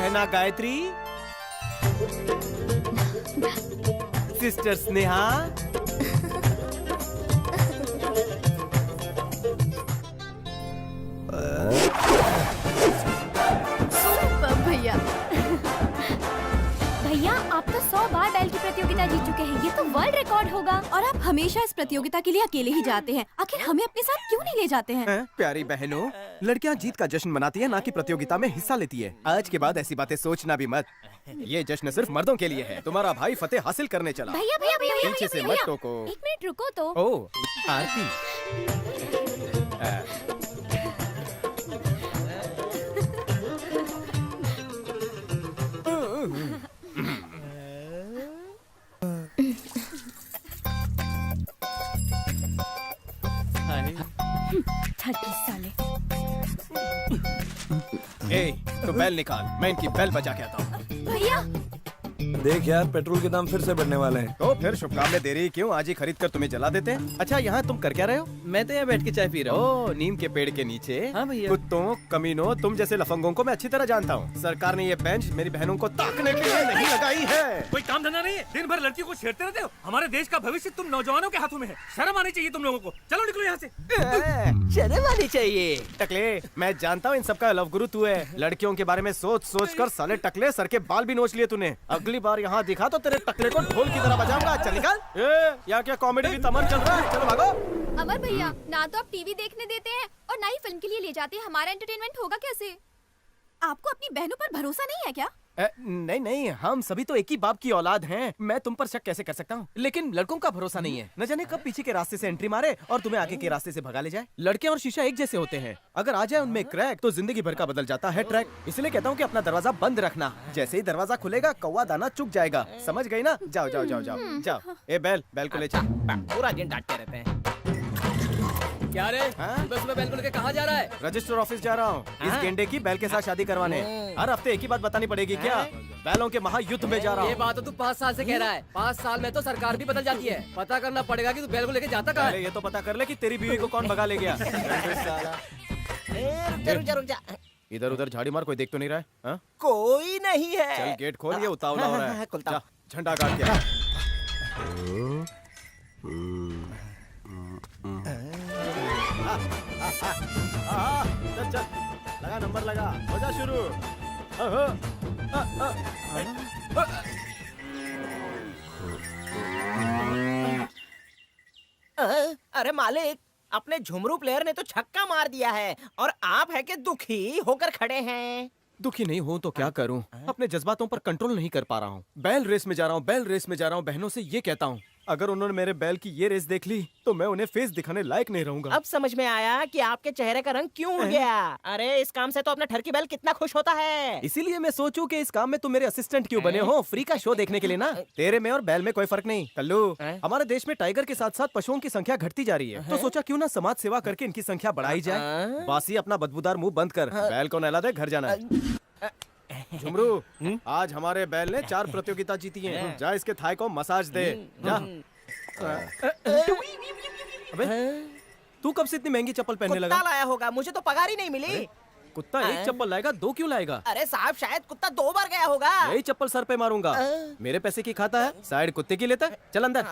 है ना Gayatri? Sister Sneha, super भैया। भैया आप तो 100 बार बैल की प्रतियोगिता जीत चुके हैं, ये तो वर्ल्ड रिकॉर्ड होगा। और आप हमेशा इस प्रतियोगिता के लिए अकेले ही जाते हैं, आखिर हमें अपने साथ क्यों नहीं ले जाते हैं? प्यारी बहनों, लड़कियां जीत का जश्न मनाती है, ना कि प्रतियोगिता में हिस्सा लेती है। आज के बाद ऐसी बातें सोचना भी मत। ये जश्न सिर्फ मर्दों के लिए है। तुम्हारा भाई फतेह हासिल करने चला। भैया भैया भैया भैया पीछे से भैया, मत टोको। एक मिनट रुको तो। ओ आरती, छठी साले। ए, तो बैल निकाल, मैं इनकी बैल बजा के आता हूँ। भैया देख यार, पेट्रोल के दाम फिर से बढ़ने वाले हैं। तो फिर शुभकामनाएं दे रही क्यों? आज ही खरीद कर तुम्हें जला देते हैं। अच्छा, यहाँ तुम कर क्या रहे हो? मैं तो यहाँ बैठ के चाय पी रहा हूँ। ओ, नीम के पेड़ के नीचे। हाँ भैया। कुत्तों, कमीनों, तुम जैसे लफंगों को मैं अच्छी तरह जानता हूँ। सरकार ने ये बेंच मेरी बहनों को ताकने के लिए नहीं लगाई है। कोई काम धंधा नहीं है, दिन भर लड़कियों को छेड़ते रहते हो। हमारे देश का भविष्य तुम नौजवानों के हाथों में है। शर्म आनी चाहिए तुम लोगों को। चलो निकलो यहाँ से। शर्म आनी चाहिए। टकले, मैं जानता हूँ इन सबका लव गुरु तू है। लड़कियों के बारे में सोच सोच कर साले टकले सर के बाल भी नोच लिए तूने। अगली बार यहाँ दिखा तो तेरे टकले को ढोल की तरह बजाऊंगा। चल निकल। यहाँ क्या कॉमेडी की तमन चल रहा है? चलो भागो। अमर भैया, ना तो आप टीवी देखने देते हैं और ना ही फिल्म के लिए ले जाते हैं। हमारा एंटरटेनमेंट होगा कैसे? आपको अपनी बहनों पर भरोसा नहीं है क्या? नहीं नहीं, हम सभी तो एक ही बाप की औलाद हैं। मैं तुम पर शक कैसे कर सकता हूँ? लेकिन लड़कों का भरोसा नहीं है। न जाने कब पीछे के रास्ते से एंट्री मारे और तुम्हें आगे के रास्ते से भगा ले जाए। लड़के और शीशा एक जैसे होते हैं, अगर आ जाए उनमें क्रैक तो जिंदगी भर का बदल जाता है ट्रैक। इसलिए कहता हूँ कि अपना दरवाजा बंद रखना। जैसे ही दरवाजा खुलेगा कौवा दाना चुग जाएगा। समझ गई ना? जाओ जाओ जाओ जाओ जाओ। ए बैल, बैल को ले चल। पूरा दिन डांटते रहते हैं। क्या रे? हाँ? बस में बैल को लेके कहाँ जा रहा है? रजिस्टर ऑफिस जा रहा हूँ इस हाँ? गेंडे की बैल के साथ शादी करवाने। हर हफ्ते एक ही बात बतानी पड़ेगी क्या? बैलों के महायुद्ध में जा रहा ये हूँ। बात तो तू 5 साल से कह रहा है। 5 साल में तो सरकार भी बदल जाती है। पता करना पड़ेगा कि तू बैल को लेके जाता कहाँ पहले है। ये तो पता कर ले कि तेरी बीवी को कौन भगा ले गया। रुक जा। इधर उधर झाड़ी मार, कोई देख तो नहीं रहा है? हाँ? कोई नहीं है। चल गेट खोल, ये उतावला हो रहा है। खुलता। जा, झंडा काट के आ। चल चल, लगा नंबर लगा, हो जा शुरू। अरे मालिक, अपने झुमरू प्लेयर ने तो छक्का मार दिया है और आप है कि दुखी होकर खड़े हैं। दुखी नहीं हूँ तो क्या करूँ? अपने जज्बातों पर कंट्रोल नहीं कर पा रहा हूँ। बैल रेस में जा रहा हूँ, बैल रेस में जा रहा हूँ। बहनों से ये कहता हूँ, अगर उन्होंने मेरे बैल की ये रेस देख ली तो मैं उन्हें फेस दिखाने लायक नहीं रहूंगा। अब समझ में आया कि आपके चेहरे का रंग क्यों उड़ गया। अरे इस काम से तो अपना ठरकी बैल कितना खुश होता है। इसीलिए मैं सोचूं कि इस काम में तुम मेरे असिस्टेंट क्यों बने हो? फ्री का शो देखने के लिए ना। तेरे में और बैल में कोई फर्क नहीं। कल्लू, हमारे देश में टाइगर के साथ साथ पशुओं की संख्या घटती जा रही है, तो सोचा क्यों ना समाज सेवा करके इनकी संख्या बढ़ाई जाए। बासी, अपना बदबूदार मुंह बंद कर, बैल को नहला दे, घर जाना है। झुमरू, आज हमारे बैल ने 4 प्रतियोगिता जीती हैं। जा इसके थाई को मसाज दे, जा। अबे, तू कब से इतनी महंगी चप्पल पहनने लगा? कुत्ता लाया होगा, मुझे तो पगार ही नहीं मिली। कुत्ता एक चप्पल लाएगा, 2 क्यों लाएगा? अरे साहब, शायद कुत्ता 2 बार गया होगा। यही चप्पल सर पे मारूंगा। मेरे पैसे की खाता है, साइड कुत्ते की लेता है। चल अंदर।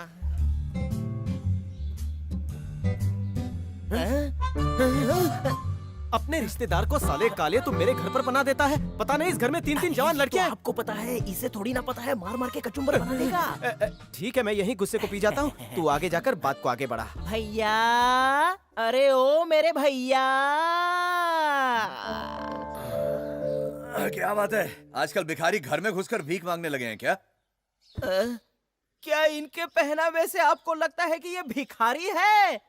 अपने रिश्तेदार को साले काले तू मेरे घर पर बना देता है। पता नहीं इस घर में 3-3 जवान लड़कियां हैं। आपको पता है, इसे थोड़ी ना पता है, मार मार के कचुम्बर बना देगा। ठीक है, मैं यही गुस्से को पी जाता हूँ। तू आगे जाकर बात को आगे बढ़ा। भैया, अरे ओ मेरे भैया। क्या बात है? आजकल भिखारी घर में घुसकर भीख मांगने लगे हैं क्या? क्या इनके पहनावे से आपको लगता है कि ये भिखारी है?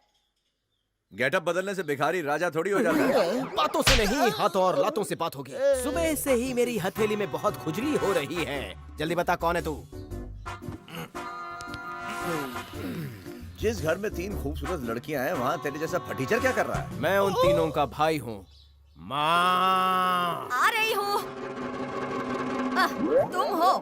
गेटअप बदलने से भिखारी राजा थोड़ी हो जाता है। बातों से नहीं, हाथों और लातों से बात होगी। सुबह से ही मेरी हथेली में बहुत खुजली हो रही है। जल्दी बता, कौन है तू? जिस घर में 3 खूबसूरत लड़कियां हैं, वहाँ तेरे जैसा फटीचर क्या कर रहा है? मैं उन तीनों का भाई हूँ। माँ, आ रही हूँ। तुम हो?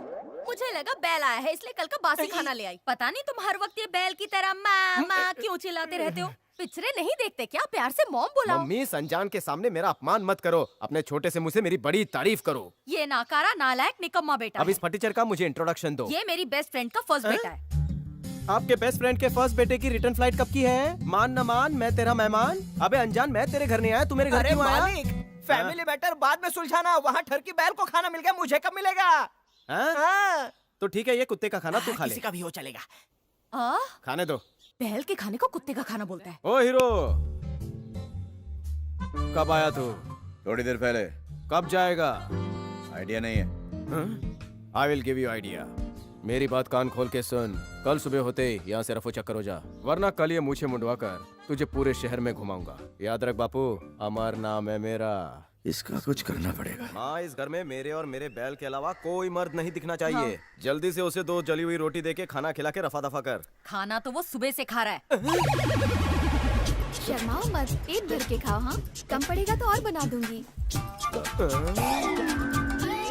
मुझे लगा बैल आया है इसलिए कल का बासी खाना ले आई। पता नहीं तुम हर वक्त ये बैल की तरह माँ माँ क्यों चिल्लाते रहते हो। पिक्चरें नहीं देखते क्या? प्यार से मॉम बुलाओ। मम्मी, संजान के सामने मेरा अपमान मत करो। अपने छोटे से मुंह से मेरी बड़ी तारीफ करो। ये नाकारा नालायक निकम्मा बेटा अब इस फटीचर का मुझे इंट्रोडक्शन दो। ये मेरी बेस्ट फ्रेंड का फर्स्ट बेटा है। आपके बेस्ट फ्रेंड के फर्स्ट बेटे की रिटर्न फ्लाइट कब की है? मान न मान, मैं तेरा मेहमान। अबे अनजान, मैं तेरे घर नहीं आया, तू मेरे घर अरे क्यों आया? मालिक, फैमिली मैटर बाद में सुलझाना। वहाँ ठरकी बैल को खाना मिल गया, मुझे कब मिलेगा? हाँ? हाँ। तो ठीक है, ये कुत्ते का खाना तू खा ले। किसी का भी हो चलेगा। खाने दो। बैल के खाने को कुत्ते का खाना बोलता है। ओ हीरो, कब आया तू? थोड़ी देर पहले। कब जाएगा? आइडिया नहीं है। I will give you idea. मेरी बात कान खोल के सुन। कल सुबह होते ही यहाँ से रफो चक्कर हो जा, वरना कल ये मूछें मुंडवा कर तुझे पूरे शहर में घुमाऊंगा। याद रख बापू, अमर नाम है मेरा। इसका कुछ करना पड़ेगा। हाँ, इस घर में मेरे और मेरे बैल के अलावा कोई मर्द नहीं दिखना चाहिए। जल्दी से उसे 2 जली हुई रोटी देके खाना खिला के रफा दफा कर। खाना तो वो सुबह से खा रहा है। शर्माओ मत, पेट भर के खाओ। हाँ, कम पड़ेगा तो और बना दूंगी।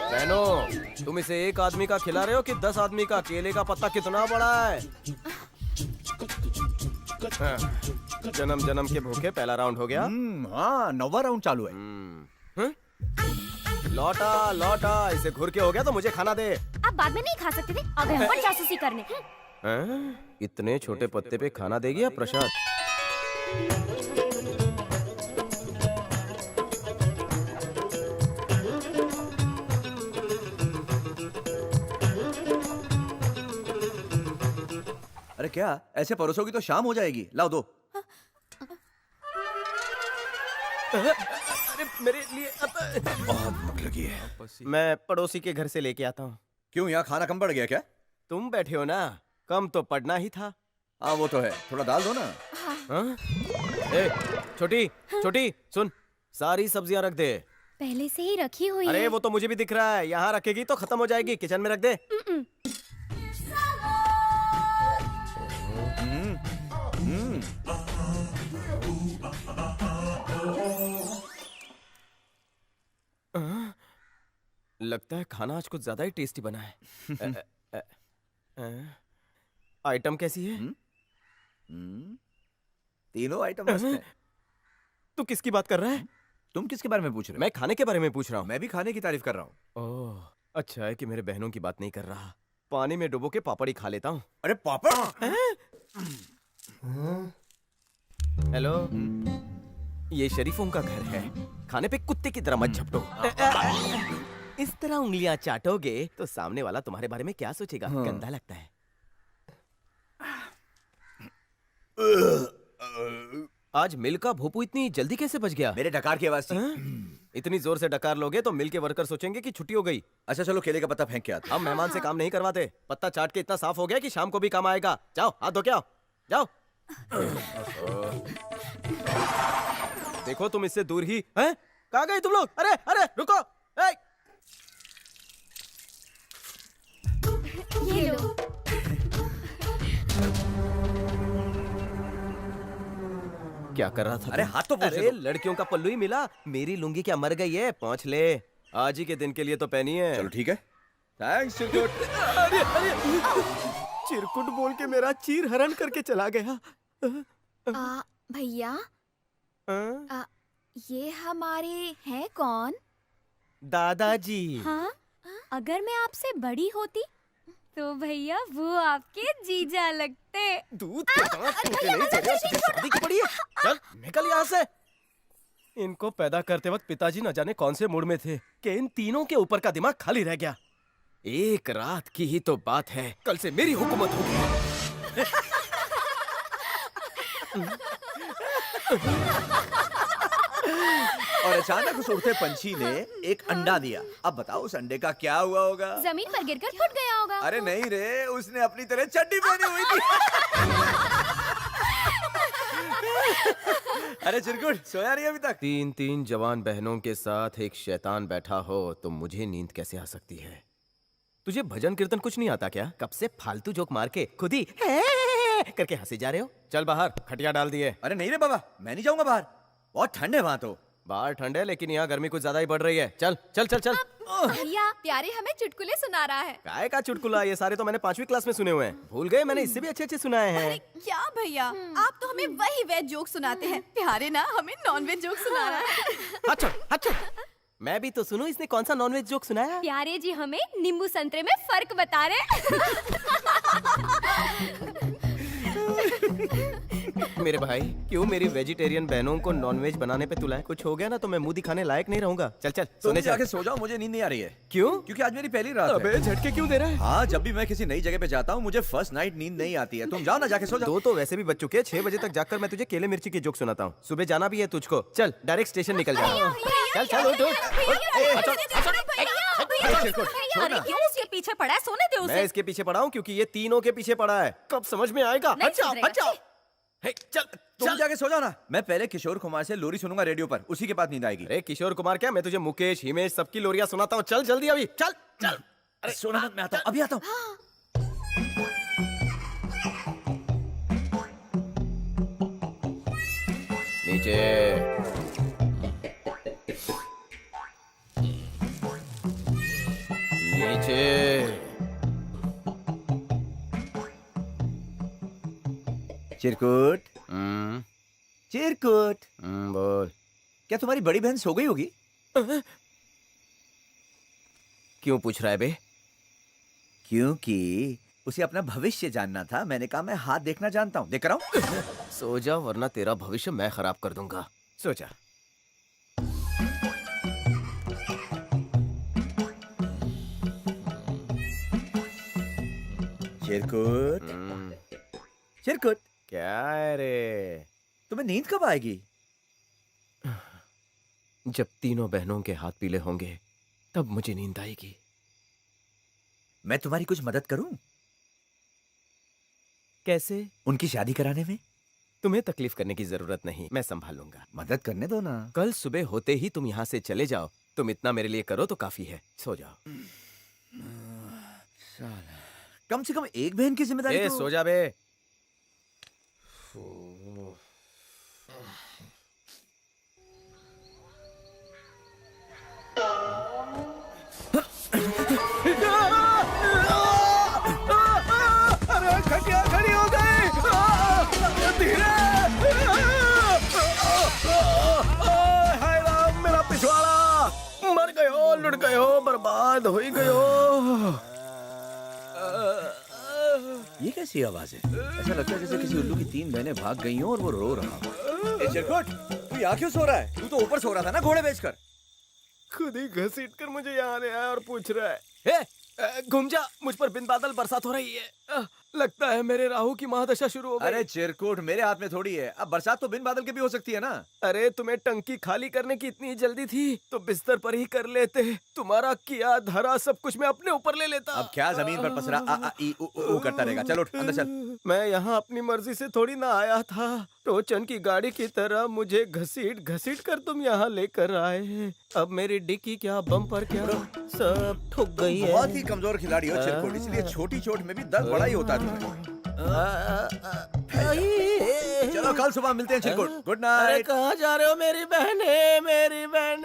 बहनों, तुम इसे एक आदमी का खिला रहे हो कि 10 आदमी का? केले का पत्ता कितना बड़ा है? जन्म जन्म के भूखे पहला राउंड हो गया। हाँ, 9वां राउंड चालू है। लौटा लौटा, इसे घुर के हो गया तो मुझे खाना दे। आप बाद में नहीं खा सकते थे? अब हम पर जासूसी करने। इतने छोटे पत्ते पे खाना देगी या प्रसाद? अरे क्या, ऐसे परोसोगी तो शाम हो जाएगी। लाओ दो। अरे मेरे लिए बहुत भूख लगी है। मैं पड़ोसी के घर से लेके आता हूँ। क्यों, यहाँ खाना कम पड़ गया क्या? तुम बैठे हो ना, कम तो पड़ना ही था। हाँ वो तो है, थोड़ा दाल दो ना। हाँ? ए, छोटी छोटी सुन, सारी सब्जियां रख दे। पहले से ही रखी हुई अरे है। वो तो मुझे भी दिख रहा है, यहाँ रखेगी तो खत्म हो जाएगी। किचन में रख दे। लगता है खाना आज कुछ ज्यादा ही टेस्टी बना है। आइटम कैसी है? तीनों आइटम मस्त हैं। तू किसकी बात कर रहा है? तुम किसके बारे में पूछ रहे हो? मैं खाने के बारे में पूछ रहा हूँ। मैं भी खाने की तारीफ कर रहा हूँ। ओह, अच्छा है कि मेरे बहनों की बात नहीं कर रहा। पानी में डुबो के पापड़ ही खा लेता हूँ। अरे पापड़। हेलो, ये शरीफों का घर है। खाने पे कुत्ते की तरह मत झपटो। इस तरह उंगलियां चाटोगे तो सामने वाला तुम्हारे बारे में क्या सोचेगा? गंदा लगता है। आज मिल का भोपू इतनी जल्दी कैसे बच गया? मेरे डकार की आवाज थी। इतनी जोर से डकार लोगे तो मिल के वर्कर सोचेंगे कि छुट्टी हो गई। अच्छा चलो, केले का पत्ता फेंक के आते। हम मेहमान से काम नहीं करवाते। पत्ता चाट के इतना साफ हो गया कि शाम को भी काम आएगा। जाओ हाथ धो के आओ, जाओ। देखो तुम इससे दूर ही हैं? कहाँ गए तुम लोग? अरे अरे रुको। ये लो। क्या कर रहा था? अरे हाथ तो पोंछ अरे दो। लड़कियों का पल्लू ही मिला। मेरी लुंगी क्या मर गई है? पहुंच ले, आज ही के दिन के लिए तो पहनी है। चलो ठीक है। थैंक्स चिरकुट। अरे अरे, चिरकुट बोल के मेरा चीर हरण करके चला गया। भैया, ये हमारे हैं कौन? दादाजी। हाँ? अगर मैं आपसे बड़ी होती तो भैया वो आपके जीजा लगते। दूध के दांत टूटे नहीं तेरे, तुझे शादी की पड़ी है? चल निकल यहाँ से। इनको पैदा करते वक्त पिताजी न जाने कौन से मूड में थे कि इन तीनों के ऊपर का दिमाग खाली रह गया। एक रात की ही तो बात है, कल से मेरी हुकूमत होगी। और अचानक उस उड़ते पंछी ने एक अंडा दिया। अब बताओ उस अंडे का क्या हुआ होगा? जमीन पर गिरकर फट गया होगा। अरे नहीं रे, उसने अपनी तरह चड्डी पहनी हुई थी। अरे चिरकुट, सोया नहीं अभी तक? 3 जवान बहनों के साथ एक शैतान बैठा हो तो मुझे नींद कैसे आ सकती है? तुझे भजन कीर्तन कुछ नहीं आता क्या? कब से फालतू जोक मार के खुद ही करके हंसे जा रहे हो? चल बाहर, खटिया डाल दिए। अरे नहीं रे बाबा, मैं नहीं जाऊंगा बाहर, बहुत ठंड है वहां तो। बाहर ठंड है लेकिन यहाँ गर्मी कुछ ज्यादा ही बढ़ रही है। चल चल चल चल। भैया प्यारे हमें चुटकुले सुना रहा है। काय का चुटकुला, ये सारे तो मैंने 5वीं क्लास में सुने हुए हैं। भूल गए, मैंने इससे भी अच्छे अच्छे सुनाए हैं। अरे क्या भैया, आप तो हमें वही वेज जोक सुनाते हैं, प्यारे ना हमें नॉन वेज जोक सुना रहा है। अच्छा अच्छा, मैं भी तो सुनूं, इसने कौन सा नॉनवेज जोक सुनाया? प्यारे जी हमें नींबू संतरे में फर्क बता रहे। मेरे भाई, क्यों मेरी वेजिटेरियन बहनों को नॉनवेज बनाने पे तुला है? कुछ हो गया ना तो मैं मुंह दिखाने लायक नहीं रहूंगा। चल चल तुम सोने चल। जाके सो जाओ, मुझे नींद नहीं आ रही है। क्यों? क्योंकि आज मेरी पहली रात है। अबे झटके क्यों दे रहा है? हाँ, जब भी मैं किसी नई जगह पे जाता हूँ मुझे फर्स्ट नाइट नींद नहीं आती है। तुम जाओ ना, जाके सो जाओ। 2 तो वैसे भी बच चुके हैं। 6 बजे तक जाकर मैं तुझे केले मिर्ची की जोक सुनाता हूँ। सुबह जाना भी है तुझको। चल डायरेक्ट स्टेशन निकल जा। चल चल उठ अरे क्यों उसके पीछे पड़ा है, सोने दे मैं उसे। इसके पीछे पड़ा हूँ क्योंकि ये तीनों के पीछे पड़ा है। कब समझ में आएगा? नहीं हट जाओ सुधरेगा, हट जाओ। हे, चल तुम चल। जाके सो जाओ ना। मैं पहले किशोर कुमार से लोरी सुनूंगा रेडियो पर, उसी के बाद नींद आएगी। अरे किशोर कुमार क्या, मैं तुझे मुकेश हिमेश सबकी लोरियां सुनाता हूँ। चल जल्दी अभी चल चल। अरे सोना, मैं आता हूँ, अभी आता हूँ। नीचे। नीचे। चिरकुट, चिरकुट, बोल। क्या तुम्हारी बड़ी बहन सो गई होगी? क्यों पूछ रहा है बे? क्योंकि उसे अपना भविष्य जानना था। मैंने कहा मैं हाथ देखना जानता हूँ, देख कर आऊं? सो जा वरना तेरा भविष्य मैं खराब कर दूंगा। सो जा। चिरकुट, चिरकुट, क्या है रे? तुम्हें नींद कब आएगी? जब तीनों बहनों के हाथ पीले होंगे तब मुझे नींद आएगी। मैं तुम्हारी कुछ मदद करूं? कैसे? उनकी शादी कराने में? तुम्हें तकलीफ करने की जरूरत नहीं, मैं संभाल लूंगा। मदद करने दो ना। कल सुबह होते ही तुम यहाँ से चले जाओ। तुम इतना मेरे लिए करो तो काफी है। सो जाओ। कम से कम एक बहन की जिम्मेदारी ए, तो... सो जा बे। अरे खटिया खड़ी हो गई। धीरे। हाय राम, मेरा पिछवाड़ा। मर गयो, लुट गयो, बर्बाद हो गयो। ये कैसी आवाज है? ऐसा लगता है जैसे किसी उल्लू की 3 बहनें भाग गई हों और वो रो रहा हो। ए चिरकुट, तू यहाँ क्यों सो रहा है? तू तो ऊपर सो रहा था ना घोड़े बेचकर। खुद ही घसीट कर मुझे यहाँ ले आया और पूछ रहा है। घूम जा, मुझ पर बिन बादल बरसात हो रही है। लगता है मेरे राहु की महादशा शुरू हो गई। अरे चिरकुट, मेरे हाथ में थोड़ी है। अब बरसात तो बिन बादल के भी हो सकती है ना। अरे तुम्हें टंकी खाली करने की इतनी जल्दी थी तो बिस्तर पर ही कर लेते। तुम्हारा किया धरा सब कुछ मैं अपने ऊपर ले लेता। अब क्या जमीन पर पसरा आ आ ई उ उ करता रहेगा। चल उठ, अंदर चल। मैं यहाँ अपनी मर्जी से थोड़ी ना आया था। टोचन की गाड़ी की तरह मुझे घसीट घसीट कर तुम यहाँ लेकर आए। अब मेरी डिक्की क्या, बम्पर क्या, सब ठुक गई है। बहुत ही कमजोर खिलाड़ी हो चिरकुट, इसलिए छोटी चोट में भी दर्द बड़ा ही होता है तुम्हें। चलो कल सुबह मिलते हैं चिरकुट। गुड अरे नाइट। कहाँ जा रहे हो मेरी बहने, मेरी बहने?